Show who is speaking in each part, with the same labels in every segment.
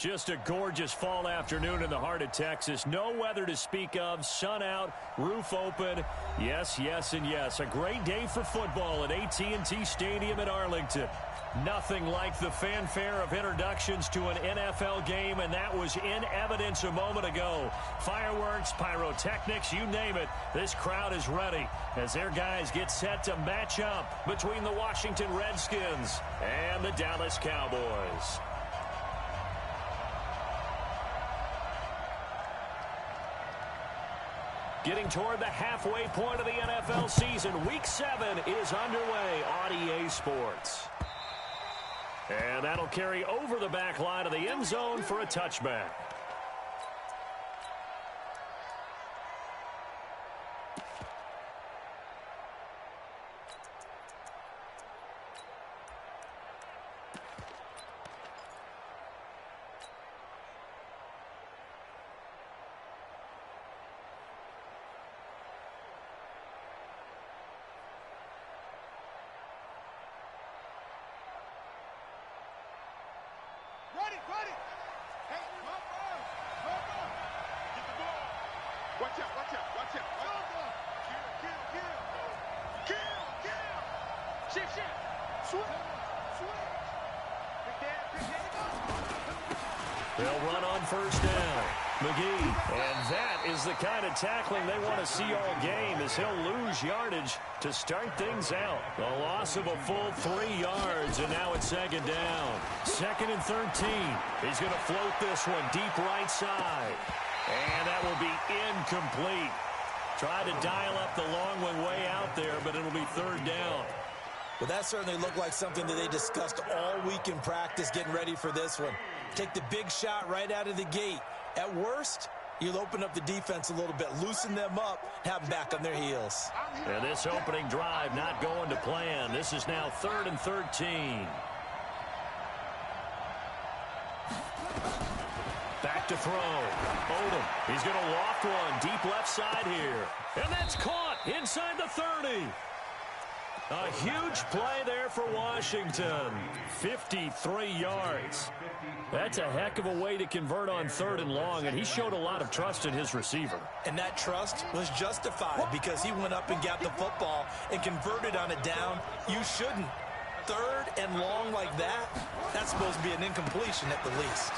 Speaker 1: Just a gorgeous fall afternoon in the heart of Texas. No weather to speak of. Sun out, roof open. Yes, yes, and yes. A great day for football at AT&T Stadium in Arlington. Nothing like the fanfare of introductions to an NFL game, and that was in evidence a moment ago. Fireworks, pyrotechnics, you name it. This crowd is ready as their guys get set to match up between the Washington Redskins and the Dallas Cowboys. Getting toward the halfway point of the NFL season. Week 7 is underway on EA Sports. And that'll carry over the back line of the end zone for a touchback.
Speaker 2: Ready. Hey, come on. Get the ball. Watch out. Kill. Shift. Switch. Big Dan.
Speaker 1: They'll run on first down. McGee. And that is the kind of tackling they want to see all game, as he'll lose yardage to start things out. A loss of a full 3 yards, and now it's second down. 2nd and 13. He's going to float this one deep right side. And that will be incomplete. Tried to dial up the long one way out there, but it'll be 3rd down.
Speaker 3: Well, that certainly looked like something that they discussed all week in practice getting ready for this one. Take the big shot right out of the gate. At worst, you'll open up the defense a little bit, loosen them up, have them back on their heels.
Speaker 1: And this opening drive not going to plan. This is now 3rd and 13. Back to throw. Odom. He's going to loft one deep left side here. And that's caught inside the 30. A huge play there for Washington. 53 yards. That's a heck of a way to convert on 3rd and long, and he showed a lot of trust in his receiver.
Speaker 3: And that trust was justified because he went up and got the football and converted on a down. You shouldn't. 3rd and long like that, that's supposed to be an incompletion at the least.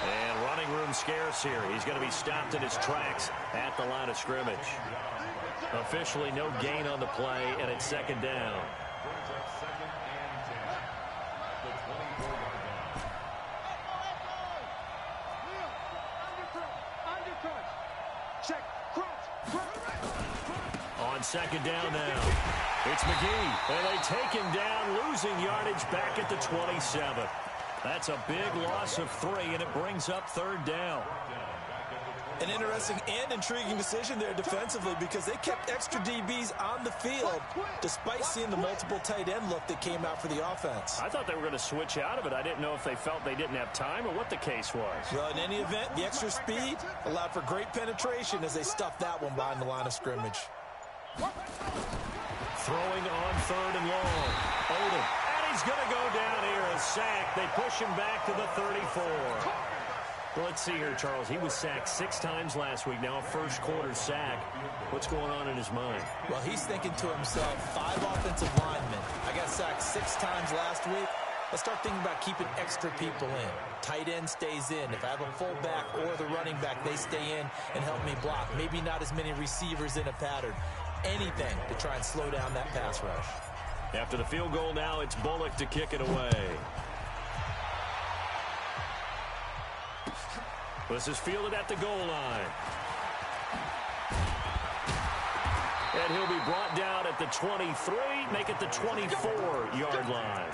Speaker 1: And running room scarce here. He's going to be stopped in his tracks at the line of scrimmage. Officially no gain on the play, and it's 2nd down. On 2nd down now. It's McGee, and they take him down, losing yardage back at the 27. That's a big loss of 3, and it brings up 3rd down.
Speaker 3: An interesting and intriguing decision there defensively because they kept extra DBs on the field despite seeing the multiple tight end look that came out for the offense.
Speaker 1: I thought they were going to switch out of it. I didn't know if they felt they didn't have time or what the case was.
Speaker 3: Well, in any event, the extra speed allowed for great penetration as they stuffed that one behind the line of scrimmage.
Speaker 1: Throwing on 3rd and long. Odom. And he's going to go down here, a sack. They push him back to the 34. Well, let's see here, Charles. He was sacked 6 times last week. Now a first-quarter sack. What's going on in his mind?
Speaker 3: Well, he's thinking to himself, 5 offensive linemen. I got sacked 6 times last week. Let's start thinking about keeping extra people in. Tight end stays in. If I have a fullback or the running back, they stay in and help me block. Maybe not as many receivers in a pattern. Anything to try and slow down that pass rush.
Speaker 1: After the field goal now, it's Bullock to kick it away. This is fielded at the goal line. And he'll be brought down at the 23, make it the 24-yard line.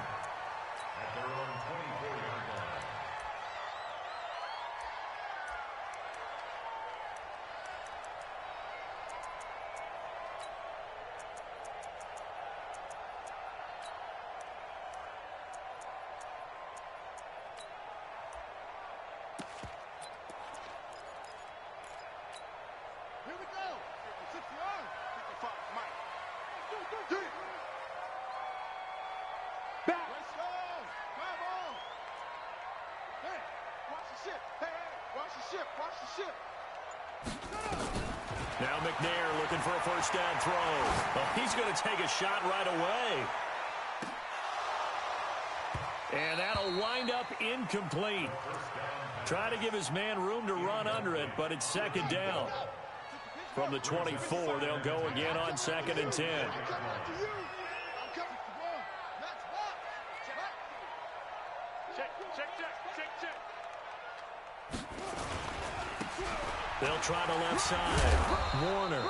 Speaker 2: Here we go. 55, Mike. Back. the ship. Hey, watch the ship. Watch the ship.
Speaker 1: Now McNair looking for a first down throw. Well, he's going to take a shot right away. And that'll wind up incomplete. Try to give his man room to run under it, but it's second down. From the 24, they'll go again on 2nd and 10. They'll try the left side. Warner.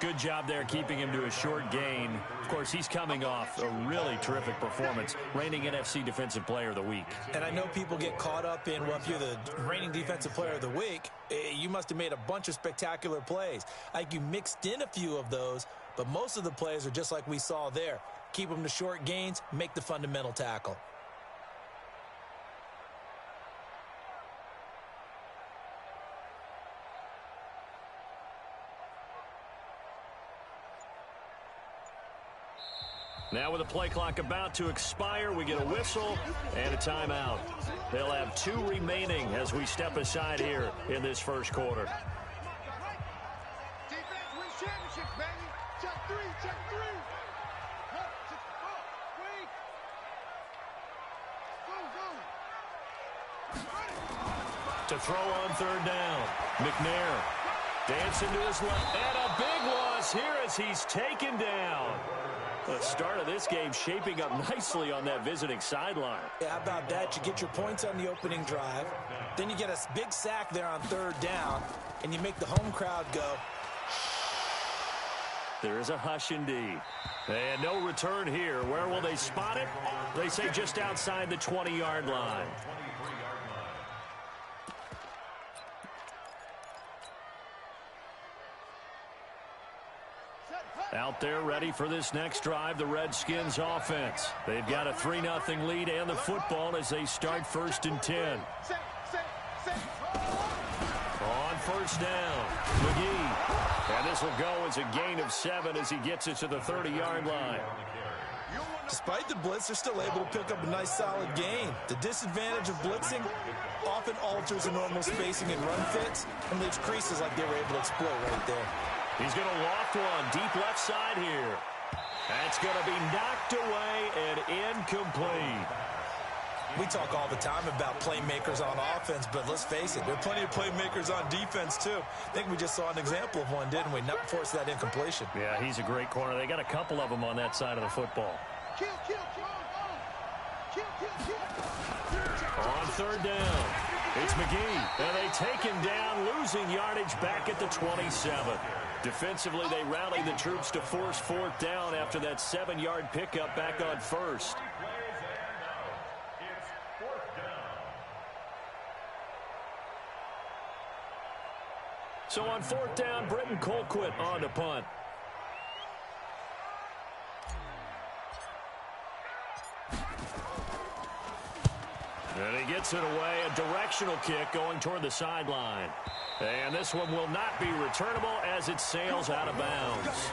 Speaker 1: Good job there keeping him to a short gain. Of course, he's coming off a really terrific performance, reigning NFC Defensive Player of the Week.
Speaker 3: And I know people get caught up in, well, if you're the reigning Defensive Player of the Week, you must have made a bunch of spectacular plays. I think you mixed in a few of those, but most of the plays are just like we saw there. Keep them to short gains, make the fundamental tackle.
Speaker 1: Now with the play clock about to expire, we get a whistle and a timeout. They'll have 2 remaining as we step aside here in this first quarter.
Speaker 2: Defense wins championships, baby. Check 3, check 3. Wait. Go.
Speaker 1: To throw on 3rd down. McNair dancing to his left. And a big loss here as he's taken down. The start of this game shaping up nicely on that visiting sideline.
Speaker 3: Yeah, how about that? You get your points on the opening drive. Then you get a big sack there on 3rd down. And you make the home crowd go.
Speaker 1: There is a hush indeed. And no return here. Where will they spot it? They say just outside the 20-yard line. Out there ready for this next drive, the Redskins offense. They've got a 3-0 lead and the football as they start 1st and 10. On 1st down, McGee. And this will go as a gain of 7 as he gets it to the 30-yard line.
Speaker 3: Despite the blitz, they're still able to pick up a nice solid gain. The disadvantage of blitzing often alters the normal spacing and run fits and leaves creases like they were able to exploit right there.
Speaker 1: He's going to loft one deep left side here. That's going to be knocked away and incomplete.
Speaker 3: We talk all the time about playmakers on offense, but let's face it, there are plenty of playmakers on defense too. I think we just saw an example of one, didn't we? Not force that incompletion.
Speaker 1: Yeah, he's a great corner. They got a couple of them on that side of the football. On 3rd down, it's McGee. And they take him down, losing yardage back at the 27. Defensively, they rallied the troops to force 4th down after that 7-yard pickup back on 1st. So on 4th down, Britton Colquitt on to punt. And he gets it away, a directional kick going toward the sideline. And this one will not be returnable as it sails out of bounds.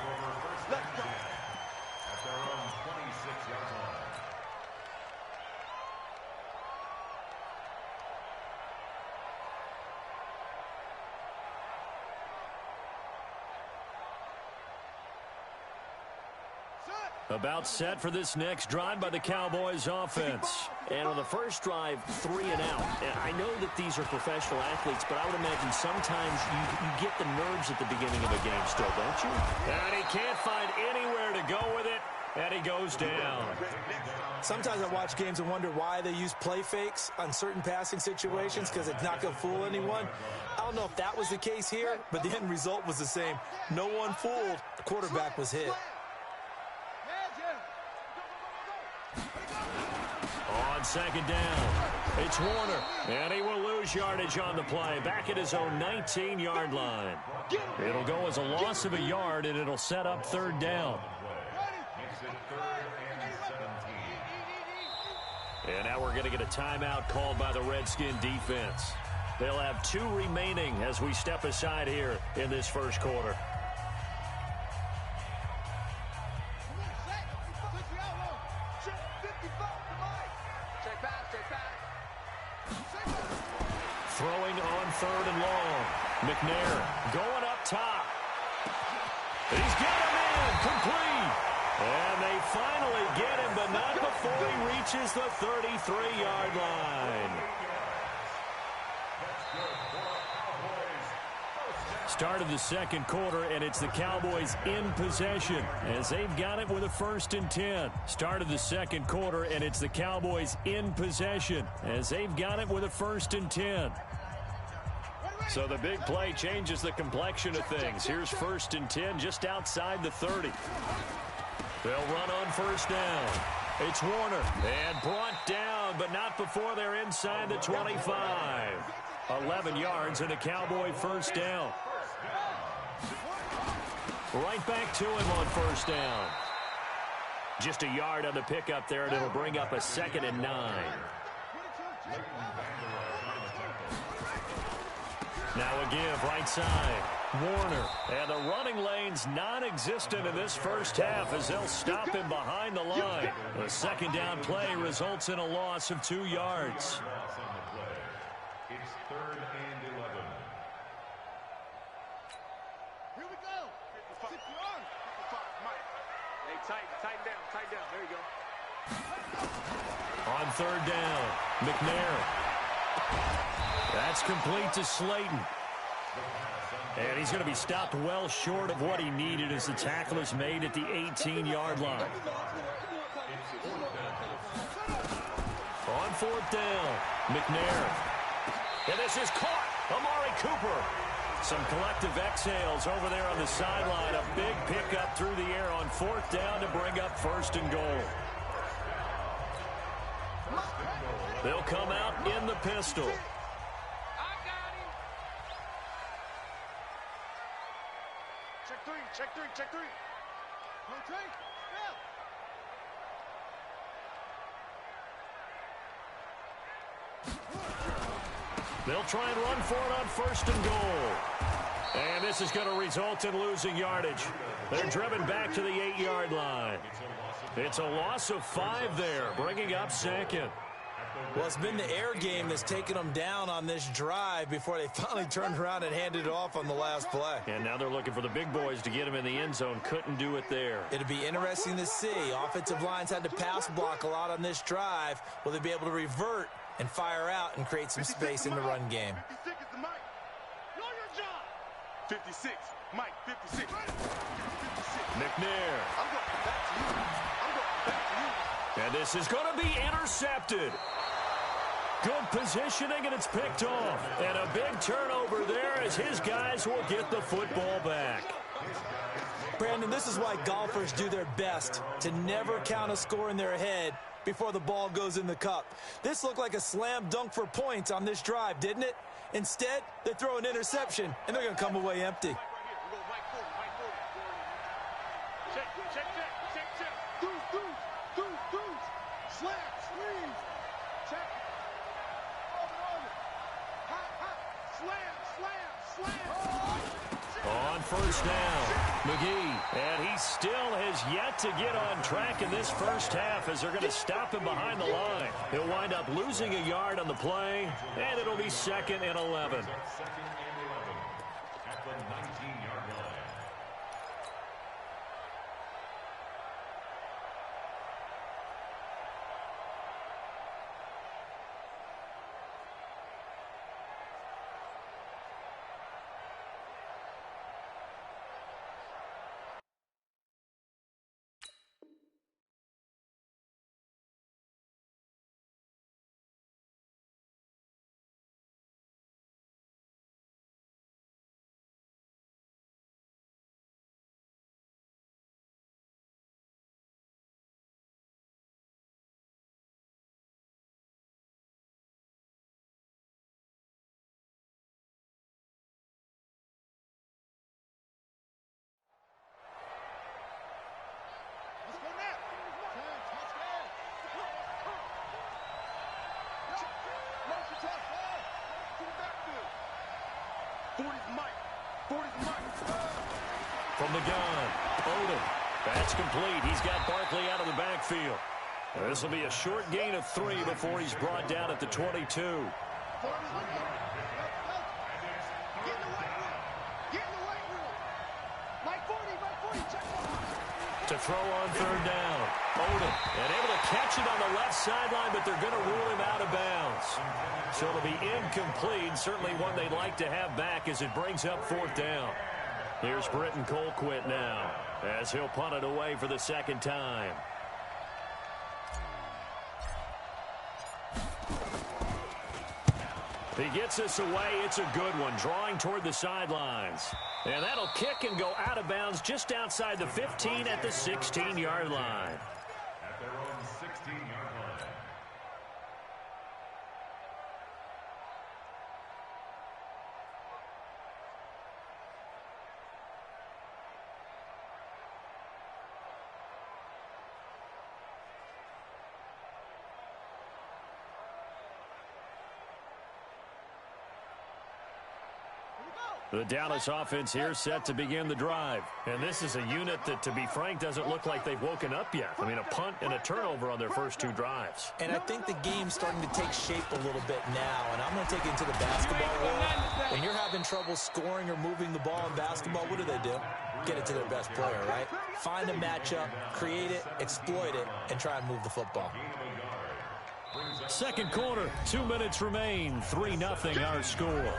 Speaker 1: About set for this next drive by the Cowboys offense. And on the first drive, 3 and out. And I know that these are professional athletes, but I would imagine sometimes you get the nerves at the beginning of a game still, don't you? And he can't find anywhere to go with it, and he goes down.
Speaker 3: Sometimes I watch games and wonder why they use play fakes on certain passing situations because it's not going to fool anyone. I don't know if that was the case here, but the end result was the same. No one fooled. The quarterback was hit.
Speaker 1: On 2nd down, it's Warner, and he will lose yardage on the play, back at his own 19-yard line. It'll go as a loss of a yard, and it'll set up 3rd down. And now we're going to get a timeout called by the Redskin defense. They'll have 2 remaining as we step aside here in this first quarter. Throwing on 3rd and long. McNair going up top. He's got him in. Complete. And they finally get him, but not before he reaches the 33-yard line. Start of the second quarter, and it's the Cowboys in possession as they've got it with a 1st and 10. Start of the second quarter, and it's the Cowboys in possession as they've got it with a 1st and 10. So the big play changes the complexion of things. Here's 1st and 10 just outside the 30. They'll run on 1st down. It's Warner, and brought down, but not before they're inside the 25. 11 yards and a Cowboy 1st down. Right back to him on 1st down. Just a yard on the pickup there, and it'll bring up a 2nd and 9. Now a give right side. Warner. And the running lane's non-existent in this first half as they'll stop him behind the line. The 2nd down play results in a loss of 2 yards.
Speaker 2: It's 3rd and 11. Here we go. 50 yards. 55, Mike. Hey, tighten down. There you go.
Speaker 1: On 3rd down, McNair. That's complete to Slayton. And he's going to be stopped well short of what he needed as the tackle is made at the 18-yard line. On 4th down, McNair. And this is caught. Amari Cooper. Some collective exhales over there on the sideline. A big pickup through the air on 4th down to bring up 1st and goal. They'll come out in the pistol.
Speaker 2: Check three.
Speaker 1: They'll try and run for it on 1st and goal. And this is going to result in losing yardage. They're driven back to the 8-yard line. It's a loss of 5 there, bringing up 2nd.
Speaker 3: Well, it's been the air game that's taken them down on this drive before they finally turned around and handed it off on the last play.
Speaker 1: And now they're looking for the big boys to get him in the end zone. Couldn't do it there.
Speaker 3: It'll be interesting to see. Offensive lines had to pass block a lot on this drive. Will they be able to revert and fire out and create some space in the run game?
Speaker 2: 56 is the Mike. Know your job. 56. Mike, 56. 56.
Speaker 1: McNair.
Speaker 2: I'm going back to you.
Speaker 1: And this is going to be intercepted. Good positioning, and it's picked off. And a big turnover there as his guys will get the football back.
Speaker 3: Brandon, this is why golfers do their best to never count a score in their head before the ball goes in the cup. This looked like a slam dunk for points on this drive, didn't it? Instead, they throw an interception, and they're going to come away empty.
Speaker 1: On 1st down, McGee, and he still has yet to get on track in this first half as they're going to stop him behind the line. He'll wind up losing a yard on the play, and it'll be 2nd and 11.
Speaker 2: At the 19-yard line.
Speaker 1: From the gun, Odom. That's complete. He's got Barkley out of the backfield. This will be a short gain of 3 before he's brought down at the 22. To throw on third down. Odom, and able to catch it on the left sideline, but they're going to rule him out of bounds. So it'll be incomplete. Certainly one they'd like to have back as it brings up fourth down. Here's Britton Colquitt now as he'll punt it away for the second time. He gets us away. It's a good one, drawing toward the sidelines. And that'll kick and go out of bounds just outside the 15 at the 16-yard line.
Speaker 2: At their own 16-yard line.
Speaker 1: The Dallas offense here set to begin the drive. And this is a unit that, to be frank, doesn't look like they've woken up yet. I mean, a punt and a turnover on their first 2 drives.
Speaker 3: And I think the game's starting to take shape a little bit now. And I'm going to take it into the basketball world. When you're having trouble scoring or moving the ball in basketball, what do? Get it to their best player, right? Find a matchup, create it, exploit it, and try and move the football.
Speaker 1: Second quarter, 2 minutes remain. 3-0 our score.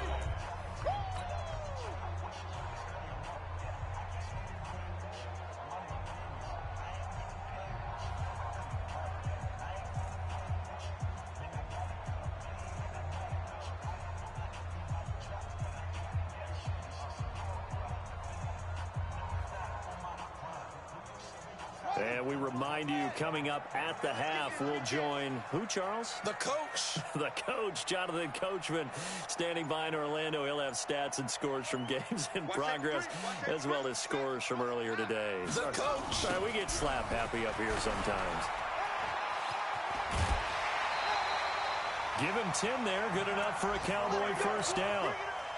Speaker 1: And we remind you, coming up at the half, we'll join who, Charles?
Speaker 3: The coach.
Speaker 1: The coach, Jonathan Coachman, standing by in Orlando. He'll have stats and scores from games in progress, as well as scores from earlier today.
Speaker 3: The coach.
Speaker 1: We get slap happy up here sometimes. Give him 10 there. Good enough for a Cowboy first down.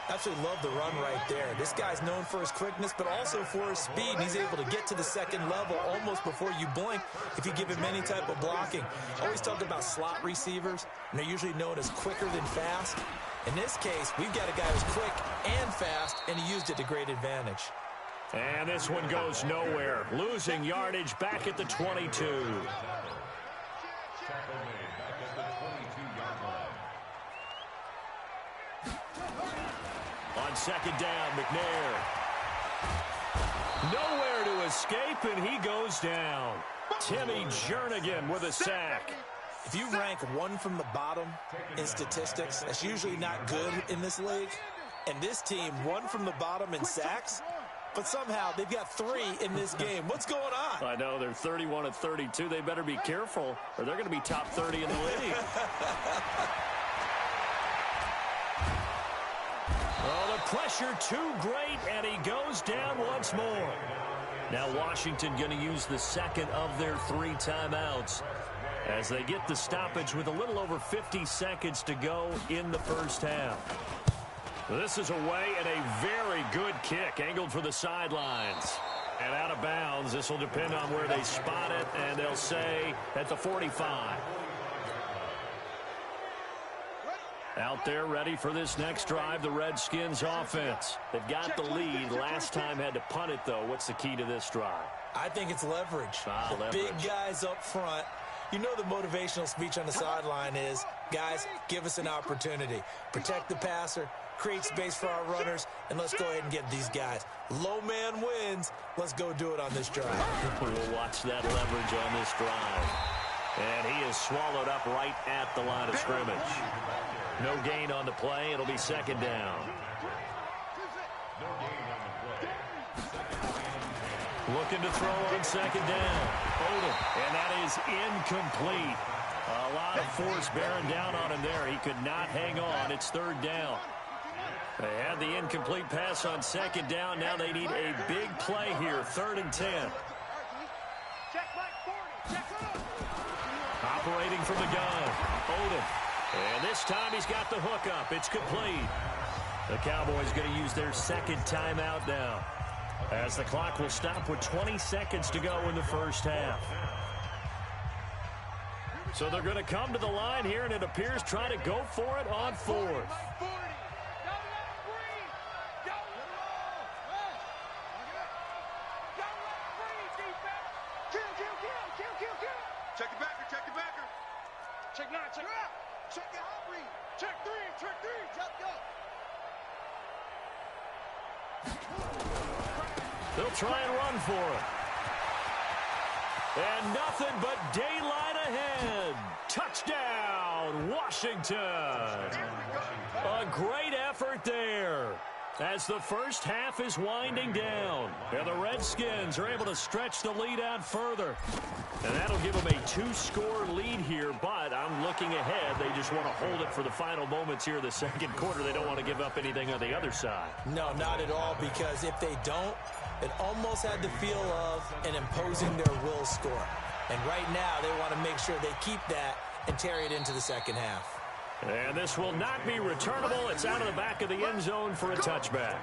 Speaker 3: Absolutely love the run right there. This guy's known for his quickness, but also for his speed. He's able to get to the second level almost before you blink if you give him any type of blocking. Always talked about slot receivers, and they're usually known as quicker than fast. In this case, we've got a guy who's quick and fast, and he used it to great advantage.
Speaker 1: And this one goes nowhere. Losing yardage back at the 22. On second down, McNair. Nowhere to escape, and he goes down. Timmy Jernigan with a sack.
Speaker 3: If you rank one from the bottom in statistics, that's usually not good in this league. And this team, one from the bottom in sacks, but somehow they've got 3 in this game. What's going on?
Speaker 1: I know, they're 31 of 32. They better be careful, or they're going to be top 30 in the league. Oh, the pressure too great, and he goes down once more. Now Washington going to use the second of their 3 timeouts as they get the stoppage with a little over 50 seconds to go in the first half. This is away and a very good kick, angled for the sidelines. And out of bounds. This will depend on where they spot it, and they'll say at the 45. Out there ready for this next drive, the Redskins offense. They've got the lead. Last time had to punt it, though. What's the key to this drive?
Speaker 3: I think it's leverage.
Speaker 1: Leverage.
Speaker 3: Big guys up front. You know the motivational speech on the sideline is, guys, give us an opportunity. Protect the passer, create space for our runners, and let's go ahead and get these guys. Low man wins. Let's go do it on this drive.
Speaker 1: We'll watch that leverage on this drive. And he is swallowed up right at the line of scrimmage. No gain on the play. It'll be second down. Looking to throw on second down. Odom, and that is incomplete. A lot of force bearing down on him there. He could not hang on. It's third down. They had the incomplete pass on second down. Now they need a big play here. 3rd and 10. Operating from the gun. Odom. And this time he's got the hook up. It's complete. The Cowboys going to use their second timeout now, as the clock will stop with 20 seconds to go in the first half. So they're going to come to the line here, and it appears trying to go for it on fourth.
Speaker 2: Check the backer, check the backer. Check 9, check out. Check the hot read. Check 3, check 3. Jump, go.
Speaker 1: They'll try and run for it. And nothing but daylight ahead. Touchdown, Washington. A great effort there as the first half is winding down. And the Redskins are able to stretch the lead out further. And that'll give them a 2-score lead here, but I'm looking ahead. They just want to hold it for the final moments here in the second quarter. They don't want to give up anything on the other side.
Speaker 3: No, not at all, because if they don't, it almost had the feel of an imposing their will score. And right now, they want to make sure they keep that and carry it into the second half.
Speaker 1: And this will not be returnable. It's out of the back of the end zone for a touchback.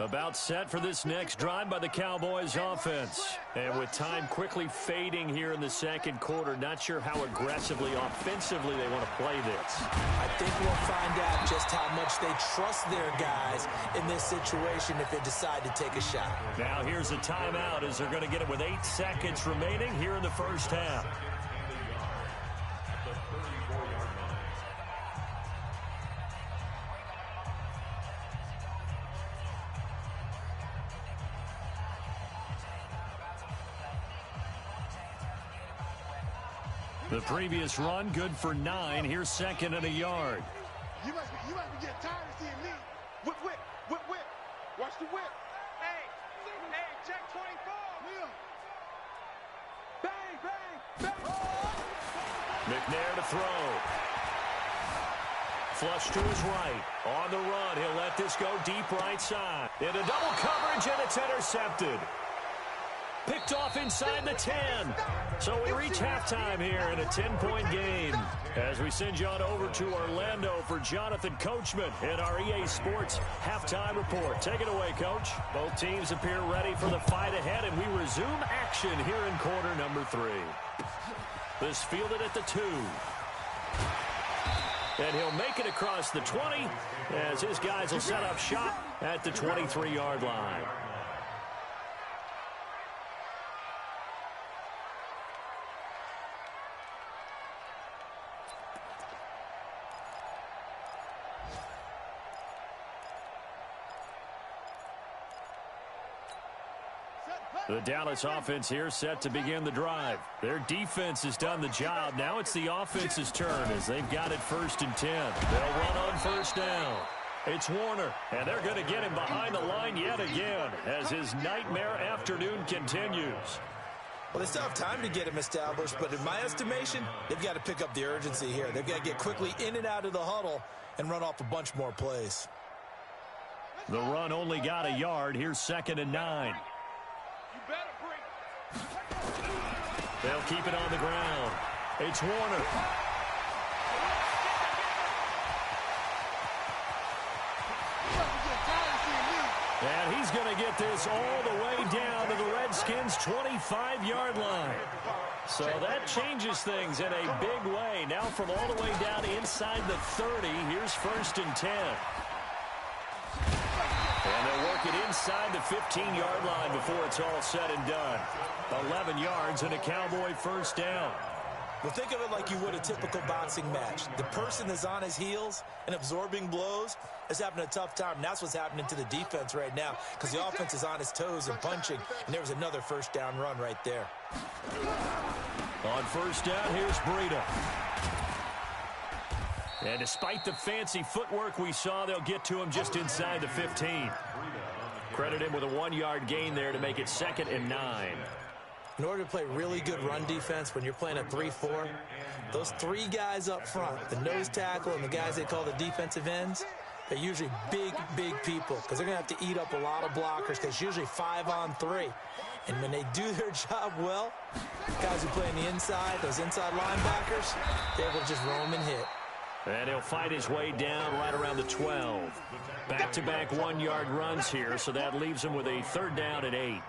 Speaker 1: About set for this next drive by the Cowboys offense. And with time quickly fading here in the second quarter, not sure how aggressively, offensively they want to play this.
Speaker 3: I think we'll find out just how much they trust their guys in this situation if they decide to take a shot.
Speaker 1: Now here's a timeout as they're going to get it with 8 seconds remaining here in the first half. The previous run, good for 9. Here's second and a yard.
Speaker 2: You must be getting tired of seeing me. Whip, whip, whip, whip. Watch the whip. Hey, check 24. Will. Bang, bang, bang.
Speaker 1: McNair to throw. Flush to his right. On the run, he'll let this go deep right side. Into double coverage, and it's intercepted. Picked off inside the 10. So we reach halftime here in a 10-point game. As we send you on over to Orlando for Jonathan Coachman in our EA Sports halftime report. Take it away, Coach. Both teams appear ready for the fight ahead, and we resume action here in quarter number 3. This fielded at the 2. And he'll make it across the 20 as his guys will set up shop at the 23-yard line. The Dallas offense here set to begin the drive. Their defense has done the job. Now it's the offense's turn as they've got it 1st and 10. They'll run on 1st down. It's Warner, and they're going to get him behind the line yet again as his nightmare afternoon continues.
Speaker 3: Well, they still have time to get him established, but in my estimation, they've got to pick up the urgency here. They've got to get quickly in and out of the huddle and run off a bunch more plays.
Speaker 1: The run only got a yard. Here's 2nd and 9. They'll keep it on the ground. It's Warner. And he's going to get this all the way down to the Redskins' 25-yard line. So that changes things in a big way. Now from all the way down inside the 30, here's 1st and 10. And they'll work it inside the 15-yard line before it's all said and done. 11 yards and a Cowboy 1st down.
Speaker 3: Well, think of it like you would a typical boxing match. The person that's on his heels and absorbing blows is having a tough time. And that's what's happening to the defense right now because the offense is on his toes and punching. And there was another 1st down run right there.
Speaker 1: On 1st down, here's Breida. And despite the fancy footwork we saw, they'll get to him just inside the 15. Credit him with a 1-yard gain there to make it 2nd and 9.
Speaker 3: In order to play really good run defense when you're playing a 3-4, those three guys up front, the nose tackle and the guys they call the defensive ends, they're usually big, big people because they're going to have to eat up a lot of blockers because it's usually 5-on-3. And when they do their job well, guys who play on the inside, those inside linebackers, they're able to just roam and hit.
Speaker 1: And he'll fight his way down right around the 12. Back-to-back one-yard runs here, so that leaves him with a 3rd down and 8.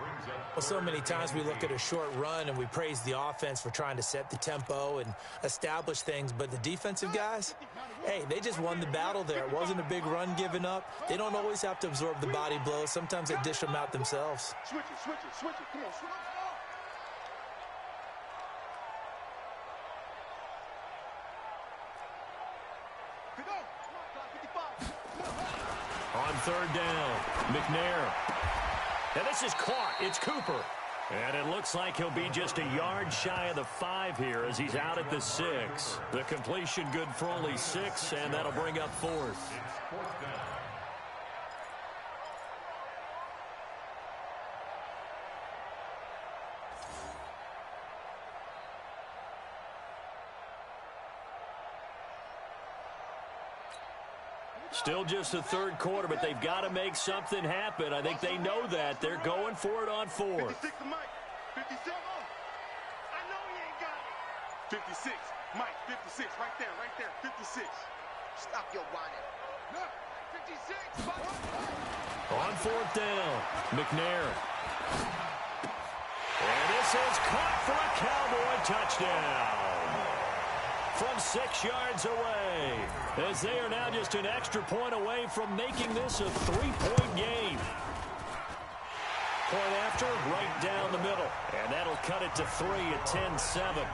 Speaker 3: Well, so many times we look at a short run and we praise the offense for trying to set the tempo and establish things, but the defensive guys, hey, they just won the battle there. It wasn't a big run given up. They don't always have to absorb the body blows. Sometimes they dish them out themselves.
Speaker 2: Switch it, switch it, switch it. Come on, switch it.
Speaker 1: On 3rd down, McNair. And this is caught. It's Cooper. And it looks like he'll be just a yard shy of the 5 here as he's out at the 6. The completion good for only 6, and that'll bring up 4th. Still just the 3rd quarter, but they've got to make something happen. I think they know that. They're going for it on 4th.
Speaker 2: 56 to Mike. 56. I know he ain't got it. 56. Mike, 56. Right there, right there. 56. Stop your whining. No, 56.
Speaker 1: On 4th down, McNair. And this is caught for a Cowboy touchdown. From 6 yards away, as they are now just an extra point away from making this a 3-point game. Point after, right down the middle, and that'll cut it to 3 at 10-7.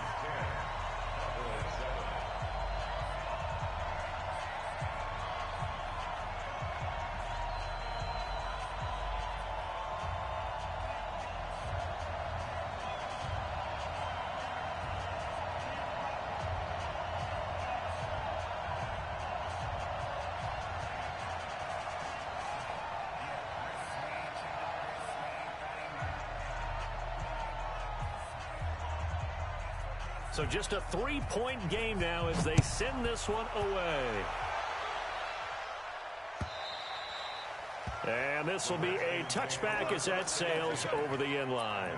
Speaker 1: So just a 3-point game now as they send this one away. And this will be a touchback as that sails over the end line.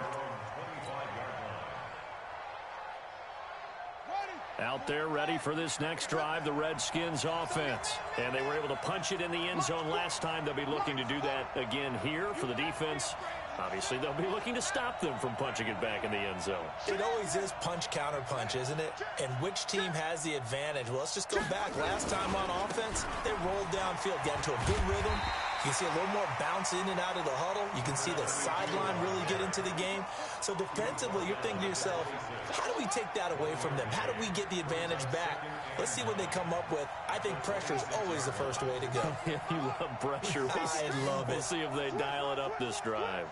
Speaker 1: Out there ready for this next drive, the Redskins offense. And they were able to punch it in the end zone last time. They'll be looking to do that again here for the defense. Obviously, they'll be looking to stop them from punching it back in the end zone.
Speaker 3: It always is punch-counter-punch, isn't it? And which team has the advantage? Well, let's just go back. Last time on offense, they rolled downfield, got into a good rhythm. You can see a little more bounce in and out of the huddle. You can see the sideline really get into the game. So defensively, you're thinking to yourself, how do we take that away from them? How do we get the advantage back? Let's see what they come up with. I think pressure is always the first way to go.
Speaker 1: You love pressure.
Speaker 3: I love it.
Speaker 1: We'll see if they dial it up this drive.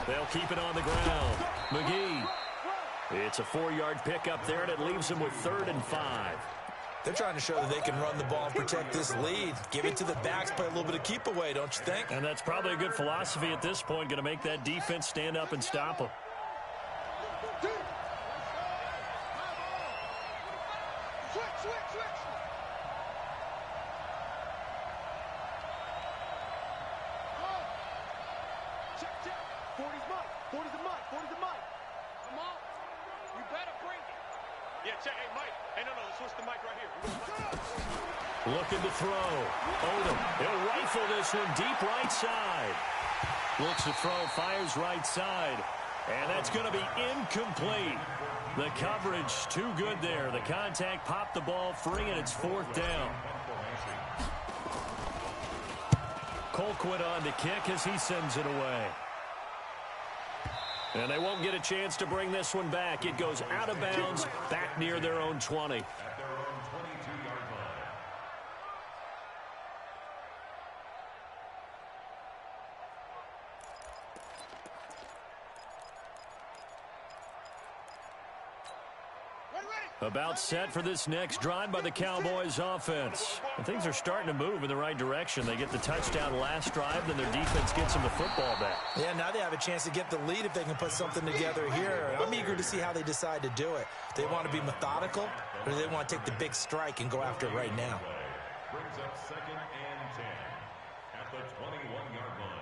Speaker 1: They'll keep it on the ground. McGee. It's a 4-yard pickup there, and it leaves them with 3rd and 5.
Speaker 3: They're trying to show that they can run the ball and protect this lead. Give it to the backs, play a little bit of keep away, don't you think?
Speaker 1: And that's probably a good philosophy at this point, going to make that defense stand up and stop them. Looking to throw. Odom. He'll rifle this one deep right side. Looks to throw, fires right side. And that's going to be incomplete. The coverage too good there. The contact popped the ball free, and it's 4th down. Colquitt on to kick as he sends it away. And they won't get a chance to bring this one back. It goes out of bounds back near their own 20.
Speaker 2: Ready?
Speaker 1: About set for this next drive by the Cowboys offense. And things are starting to move in the right direction. They get the touchdown last drive, then their defense gets them the football back.
Speaker 3: Yeah, now they have a chance to get the lead if they can put something together here. I'm eager to see how they decide to do it. Do they want to be methodical, or do they want to take the big strike and go after it right now?
Speaker 4: Brings up 2nd and 10 at the 21-yard line.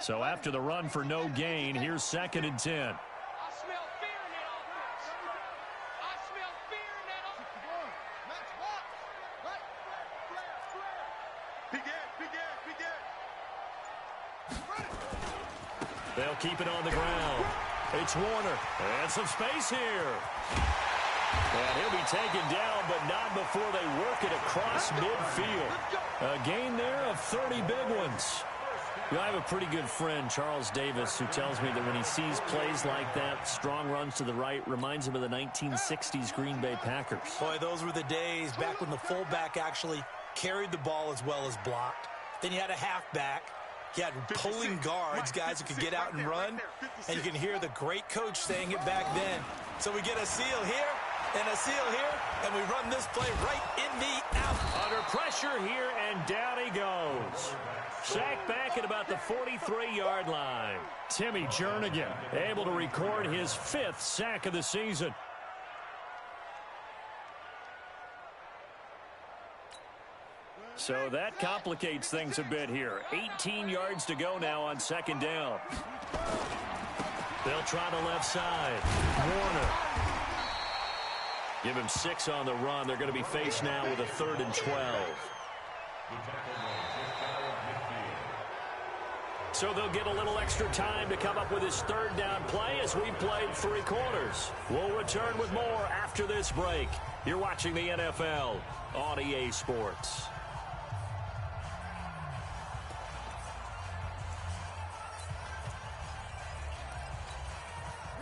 Speaker 1: So after the run for no gain, here's 2nd and 10.
Speaker 2: I smell fear in that offense. I smell fear in that offense. Max box. Right. Big
Speaker 1: They'll keep it on the ground. It's Warner. And some space here. And he'll be taken down, but not before they work it across midfield. A gain there of 30 big ones. I have a pretty good friend, Charles Davis, who tells me that when he sees plays like that, strong runs to the right, reminds him of the 1960s Green Bay Packers.
Speaker 3: Boy, those were the days back when the fullback actually carried the ball as well as blocked. Then you had a halfback. You had pulling guards, guys who could get out and run. And you can hear the great coach saying it back then. So we get a seal here and a seal here, and we run this play right in the out.
Speaker 1: Under pressure here, and down he goes. Sacked back at about the 43-yard line. Timmy Jernigan able to record his 5th sack of the season. So that complicates things a bit here. 18 yards to go now on 2nd down. They'll try the left side. Warner. Give him 6 on the run. They're going to be faced now with a 3rd and 12. So they'll get a little extra time to come up with his 3rd down play as we've played 3 quarters. We'll return with more after this break. You're watching the NFL on EA Sports.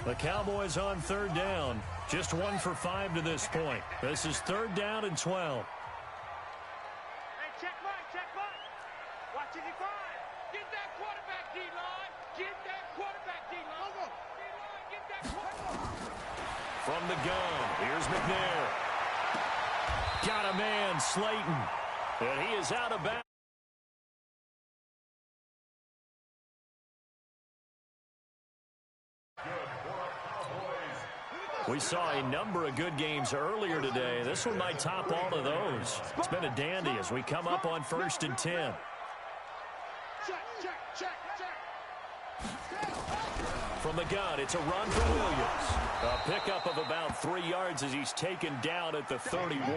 Speaker 1: The Cowboys on 3rd down. Just 1 for 5 to this point. This is 3rd down and 12.
Speaker 2: Hey, check one. Watch it, get that quarterback, D-line. Get that quarterback, D-line. D-line, get that quarterback.
Speaker 1: From the gun, here's McNair. Got a man, Slayton. And he is out of bounds. We saw a number of good games earlier today. This one might top all of those. It's been a dandy as we come up on 1st and 10. From the gun, it's a run for Williams. A pickup of about 3 yards as he's taken down at the 31.
Speaker 4: He's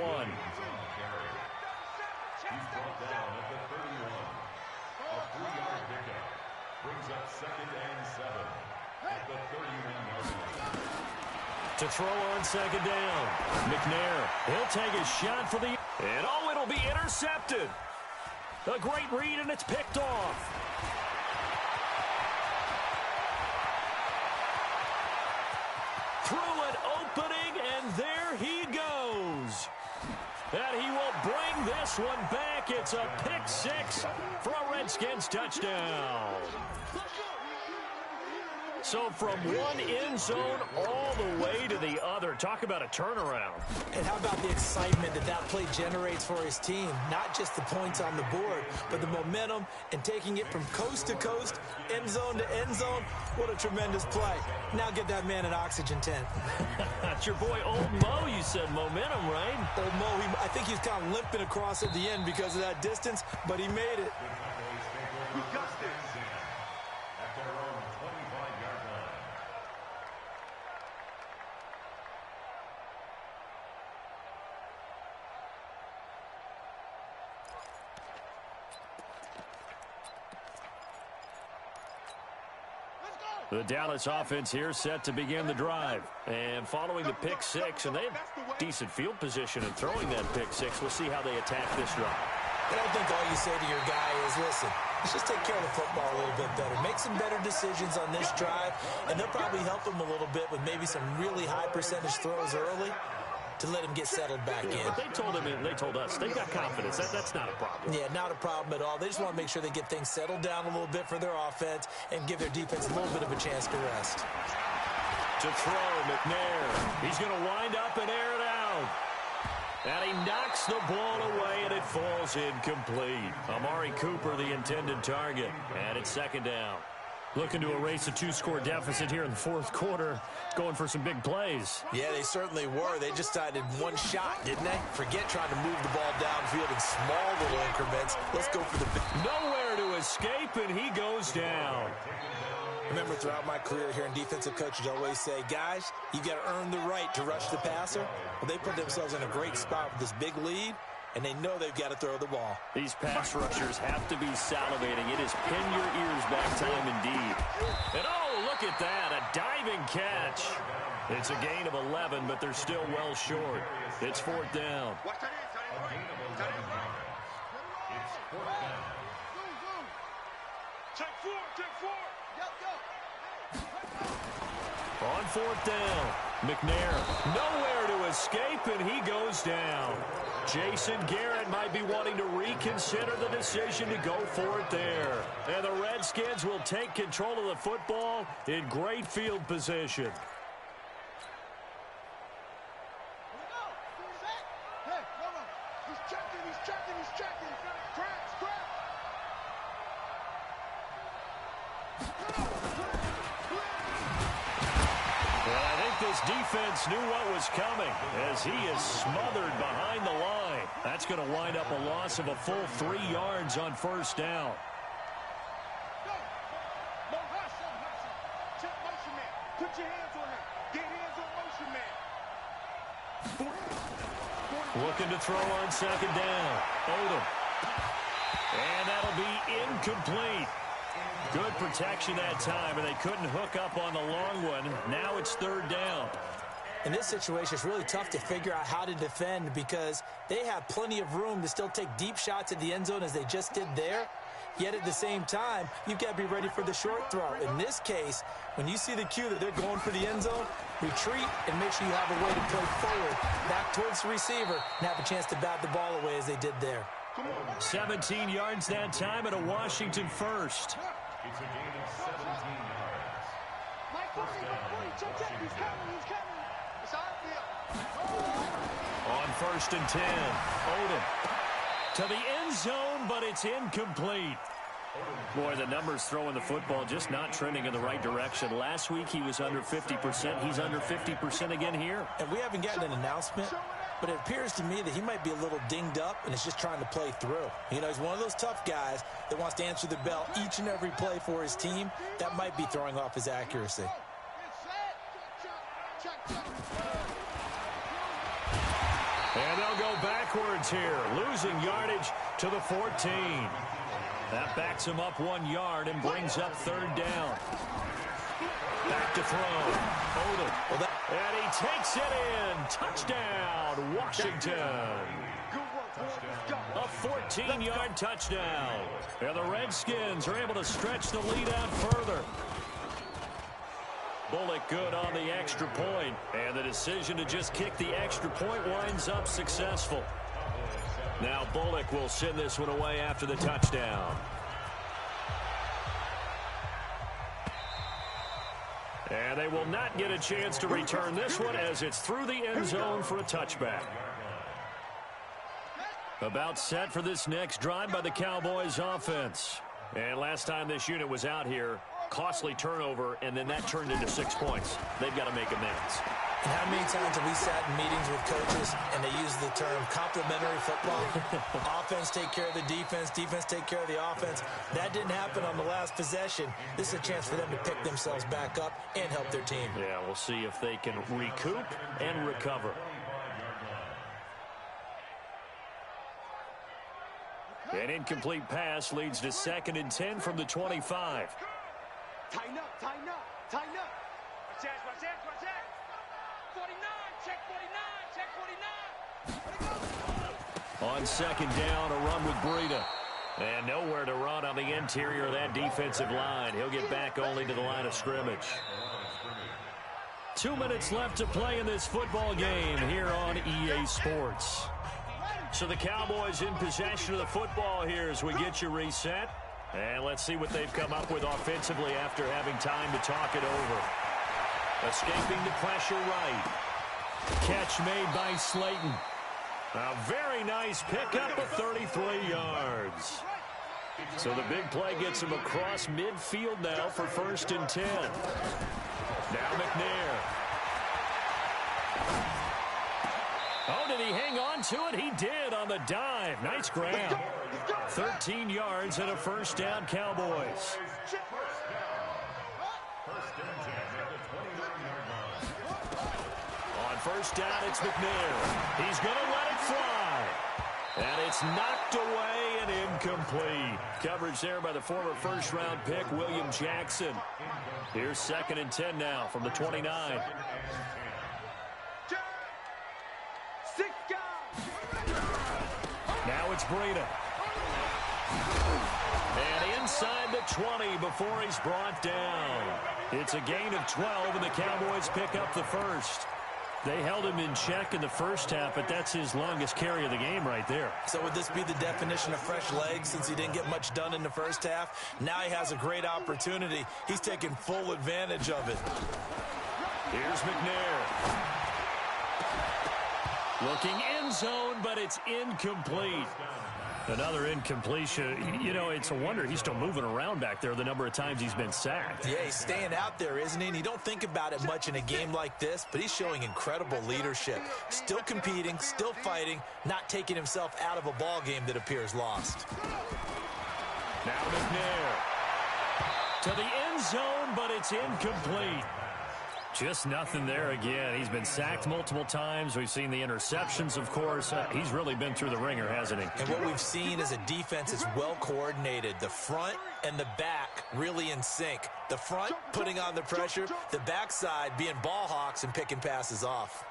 Speaker 4: brought down at the 31. A 3-yard pickup brings up 2nd and 7 at the 31-yard line.
Speaker 1: To throw on 2nd down. McNair, he'll take a shot for the... And oh, it'll be intercepted. A great read, and it's picked off. Through an opening, and there he goes. And he will bring this one back. It's a pick 6 for a Redskins touchdown. So from one end zone all the way to the other. Talk about a turnaround.
Speaker 3: And how about the excitement that play generates for his team? Not just the points on the board, but the momentum and taking it from coast to coast, end zone to end zone. What a tremendous play. Now get that man an oxygen tent.
Speaker 1: That's your boy Old Mo. You said momentum, right?
Speaker 3: Old Mo, I think he's kind of limping across at the end because of that distance, but he made it.
Speaker 2: We got this.
Speaker 4: At their own 25-yard line.
Speaker 1: The Dallas offense here set to begin the drive. And following the pick 6, and they have decent field position in throwing that pick 6. We'll see how they attack this drive.
Speaker 3: And I think all you say to your guy is, listen, let's just take care of the football a little bit better. Make some better decisions on this drive, and they'll probably help him a little bit with maybe some really high percentage throws early to let him get settled back in.
Speaker 1: But they told us they've got confidence. That's not a problem.
Speaker 3: Yeah, not a problem at all. They just want to make sure they get things settled down a little bit for their offense and give their defense a little bit of a chance to rest.
Speaker 1: To throw, McNair. He's going to wind up and air it out. And he knocks the ball away, and it falls incomplete. Amari Cooper, the intended target. And it's second down. Looking to erase a 2-score deficit here in the fourth quarter. Going for some big plays.
Speaker 3: Yeah, they certainly were. They just decided one shot, didn't they? Forget trying to move the ball downfield in small little increments. Let's go for the big.
Speaker 1: Nowhere to escape, and he goes down.
Speaker 3: Remember, throughout my career here in defensive coaches, I always say, guys, you got to earn the right to rush the passer. Well, they put themselves in a great spot with this big lead, and they know they've got to throw the ball.
Speaker 1: These pass rushers have to be salivating. It is pin your ears back time indeed. And oh, look at that, a diving catch. It's a gain of 11, but they're still well short. It's fourth down.
Speaker 2: Watch that in,
Speaker 4: It's fourth down.
Speaker 2: Check four.
Speaker 1: On fourth down, McNair nowhere to escape, and he goes down. Jason Garrett might be wanting to reconsider the decision to go for it there. And the Redskins will take control of the football in great field position.
Speaker 2: He's checking. Scratch.
Speaker 1: Well, I think this defense knew what was coming as he is smothered behind the line. That's going to wind up a loss of a full 3 yards on first down.
Speaker 2: Check motion man. Put your hands on him. Get hands on motion man.
Speaker 1: Looking to throw on second down. Odom. And that'll be incomplete. Good protection that time, and they couldn't hook up on the long one. Now it's third down.
Speaker 3: In this situation, it's really tough to figure out how to defend because they have plenty of room to still take deep shots at the end zone as they just did there. Yet at the same time, you've got to be ready for the short throw. In this case, when you see the cue that they're going for the end zone, retreat and make sure you have a way to play forward, back towards the receiver, and have a chance to bat the ball away as they did there.
Speaker 1: 17 yards that time and a Washington first.
Speaker 4: It's a gain of 17 yards.
Speaker 2: He's coming. It's outfield.
Speaker 1: On first and 10, Odom to the end zone, but it's incomplete. Boy, the numbers throwing the football just not trending in the right direction. Last week he was under 50%. He's under 50% again here.
Speaker 3: And we haven't gotten an announcement, but it appears to me that he might be a little dinged up and is just trying to play through. You know, he's one of those tough guys that wants to answer the bell each and every play for his team. That might be throwing off his accuracy.
Speaker 1: And they'll go backwards here, losing yardage to the 14. That backs him up 1 yard and brings up third down. Back to throw. Odom. And he takes it in. Touchdown, Washington. A 14-yard touchdown. And the Redskins are able to stretch the lead out further. Bullock good on the extra point, and the decision to just kick the extra point winds up successful. Now Bullock will send this one away after the touchdown. And they will not get a chance to return this one as it's through the end zone for a touchback. About set for this next drive by the Cowboys offense. And last time this unit was out here, costly turnover, and then that turned into 6 points. They've got to make amends.
Speaker 3: And how many times have we sat in meetings with coaches and they use the term complementary football? Offense take care of the defense, defense take care of the offense. That didn't happen on the last possession. This is a chance for them to pick themselves back up and help their team.
Speaker 1: Yeah, we'll see if they can recoup and recover. An incomplete pass leads to 2nd and 10 from the 25.
Speaker 2: Tighten up. Watch that. 49, check 49.
Speaker 1: On second down, a run with Breida. And nowhere to run on the interior of that defensive line. He'll get back only to the line of scrimmage. 2 minutes left to play in this football game here on EA Sports. So the Cowboys in possession of the football here as we get you reset. And let's see what they've come up with offensively after having time to talk it over. Escaping the pressure right. Catch made by Slayton. A very nice pickup of 33 yards. So the big play gets him across midfield now for 1st and 10. Now McNair. Oh, did he hang on to it? He did on the dive. Nice grab. 13 yards and a 1st down, Cowboys. On 1st down, it's McNair. He's going to let it fly. And it's knocked away and incomplete. Coverage there by the former 1st-round pick, William Jackson. Here's 2nd and 10 now from the 29. Now it's Breida. And inside the 20 before he's brought down. It's a gain of 12, and the Cowboys pick up the 1st. They held him in check in the 1st half, but that's his longest carry of the game right there.
Speaker 3: So would this be the definition of fresh legs since he didn't get much done in the 1st half? Now he has a great opportunity. He's taking full advantage of it.
Speaker 1: Here's McNair. Looking end zone, but it's incomplete. Another incompletion. You know, it's a wonder he's still moving around back there the number of times he's been sacked.
Speaker 3: Yeah, he's staying out there, isn't he? And you don't think about it much in a game like this, but he's showing incredible leadership. Still competing, still fighting, not taking himself out of a ball game that appears lost.
Speaker 1: Now McNair. To the end zone, but it's incomplete. Just nothing there again. He's been sacked multiple times. We've seen the interceptions, of course. He's really been through the ringer, hasn't he?
Speaker 3: And what we've seen is a defense that's well coordinated. The front and the back really in sync. The front putting on the pressure, the backside being ball hawks and picking passes off.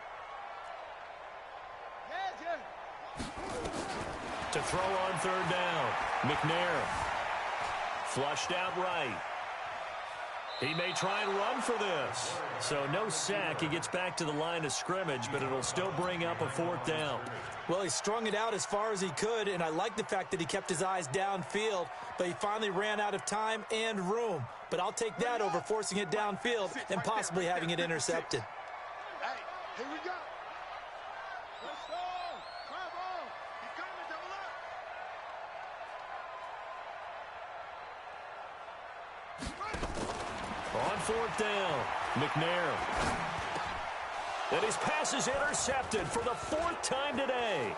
Speaker 1: To throw on 3rd down, McNair. Flushed out right. He may try and run for this. So no sack. He gets back to the line of scrimmage, but it'll still bring up a 4th down.
Speaker 3: Well, he strung it out as far as he could, and I like the fact that he kept his eyes downfield, but he finally ran out of time and room. But I'll take that over forcing it downfield and possibly having it intercepted.
Speaker 2: Hey, here we go. Let's go. Come on. He's coming, double up.
Speaker 1: On 4th down, McNair. And his pass is intercepted for the 4th time today.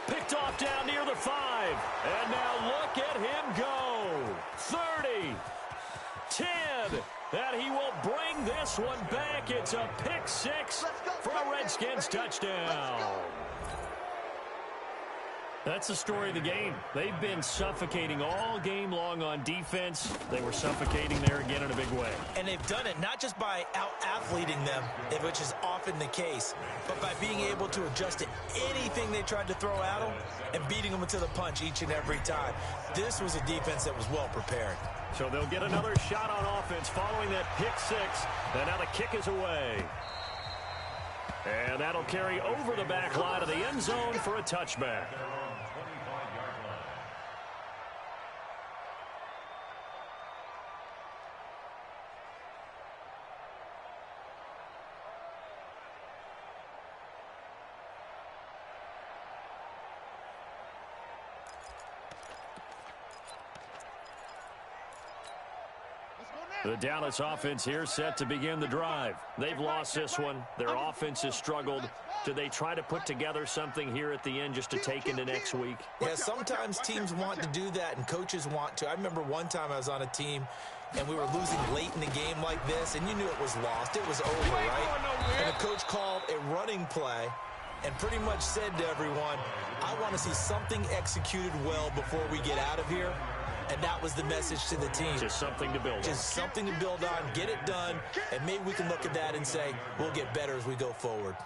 Speaker 1: Picked off down near the 5. And now look at him go. 30, 10, and he will bring this one back. It's a pick 6 for a Redskins touchdown. That's the story of the game. They've been suffocating all game long on defense. They were suffocating there again in a big way.
Speaker 3: And they've done it not just by out-athleting them, which is often the case, but by being able to adjust to anything they tried to throw at them and beating them to the punch each and every time. This was a defense that was well prepared.
Speaker 1: So they'll get another shot on offense following that pick 6. And now the kick is away. And that'll carry over the back line of the end zone for a touchback. The Dallas offense here set to begin the drive. They've lost this one. Their offense has struggled. Do they try to put together something here at the end just to take into next week?
Speaker 3: Yeah, sometimes teams want to do that and coaches want to. I remember one time I was on a team and we were losing late in the game like this, and you knew it was lost. It was over, right? And the coach called a running play and pretty much said to everyone, I want to see something executed well before we get out of here. And that was the message to the team.
Speaker 1: Just something to build on.
Speaker 3: Just something to build on, get it done, and maybe we can look at that and say, we'll get better as we go forward.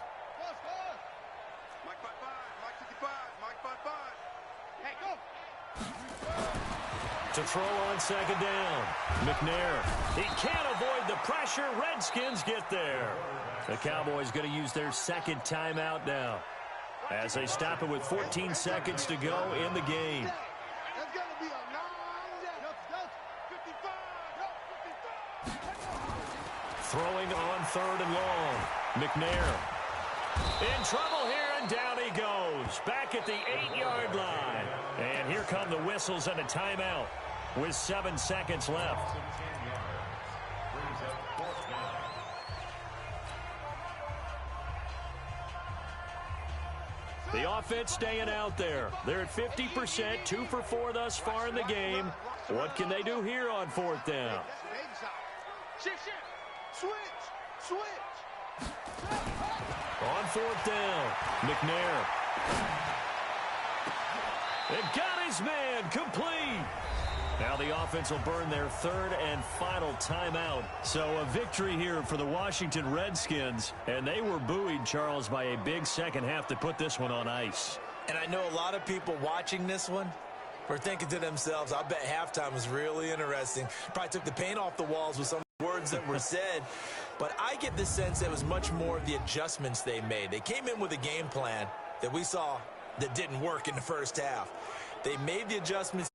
Speaker 2: Mike 5-5, Mike 55, Mike 5-5. Hey, go.
Speaker 1: To throw on second down. McNair. He can't avoid the pressure. Redskins get there. The Cowboys going to use their second timeout now as they stop it with 14 seconds to go in the game.
Speaker 2: That's going to be a long day. 55.
Speaker 1: Throwing on third and long. McNair. In trouble here, and down he goes. Back at the 8-yard line. And here come the whistles and a timeout with 7 seconds left. The offense staying out there. They're at 50%, 2 for 4 thus far in the game. What can they do here on fourth down?
Speaker 2: Switch.
Speaker 1: On fourth down, McNair. It got his man complete. Now the offense will burn their third and final timeout. So a victory here for the Washington Redskins. And they were buoyed, Charles, by a big second half to put this one on ice.
Speaker 3: And I know a lot of people watching this one were thinking to themselves, I bet halftime was really interesting. Probably took the paint off the walls with some words that were said. But I get the sense that it was much more of the adjustments they made. They came in with a game plan that we saw that didn't work in the first half. They made the adjustments